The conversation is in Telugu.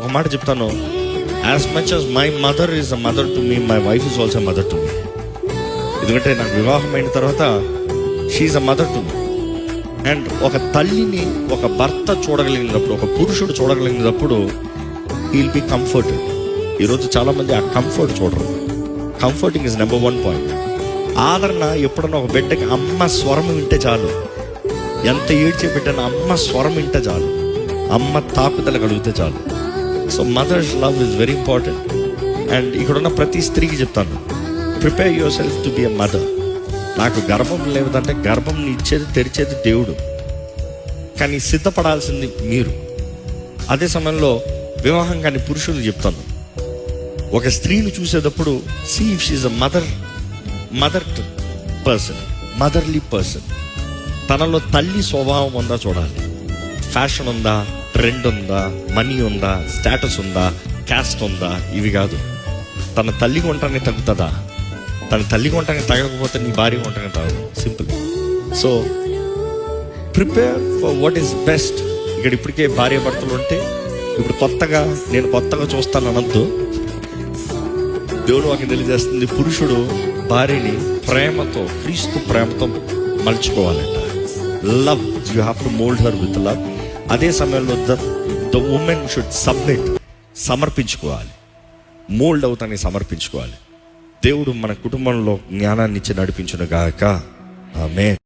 ఒక మాట చెప్తాను, as much as my mother is a mother to me, my wife is also mother to me. ఎందుకంటే నాకు వివాహం అయిన తర్వాత she a mother to me. And ఒక తల్లిని ఒక భర్త చూడగలిగినప్పుడు, ఒక పురుషుడు చూడగలిగినప్పుడు హీ విల్ బి కంఫర్టెడ్. ఈరోజు చాలామంది ఆ కంఫర్ట్ చూడరు. Comforting is number 1 point. ఆదరణ ఎప్పుడన్నా ఒక బిడ్డకి అమ్మ స్వరం వింటే చాలు, ఎంత ఏడ్చే బిడ్డన అమ్మ స్వరం వింటే చాలు, అమ్మ తాకుదల కలిగితే చాలు. So mother's love is very important. And ఇక్కడున్న ప్రతి స్త్రీకి చెప్తాను, prepare yourself to be a mother. నాకు గర్భం లేదంటే గర్భం ఇచ్చేది తెరిచేది దేవుడు, కానీ సిద్ధపడాల్సింది మీరు. అదే సమయంలో వివాహం కాని పురుషులు చెప్తాను, ఒక స్త్రీని చూసేటప్పుడు see if she is a mother person, motherly person. తనలో తల్లి స్వభావం ఉందా చూడాలి. ఫ్యాషన్ ఉందా, ట్రెండ్ ఉందా, మనీ ఉందా, స్టేటస్ ఉందా, క్యాస్ట్ ఉందా, ఇవి కాదు. తన తల్లి కొంటానికి తగ్గుతుందా, తన తల్లి కొంటానికి తగలకపోతే నీ భార్య కొంటానికి తగదు. Simple. So prepare for what is best. ఇక్కడ ఇప్పటికే భార్య భర్తలు ఉంటే ఇప్పుడు నేను కొత్తగా చూస్తాను అనొద్దు. దేవుడు వాకి తెలియజేస్తుంది, పురుషుడు భార్యని ప్రేమతో, క్రీస్తు ప్రేమతో మలుచుకోవాలంట. Love, you have to mould her with love. అదే సమయంలో ద ఉమెన్ షుడ్ సబ్మిట్, సమర్పించుకోవాలి. మోల్డ్ అవుతానికి సమర్పించుకోవాలి. దేవుడు మన కుటుంబంలో జ్ఞానాన్ని ఇచ్చి నడిపించును గాక. ఆమేన్.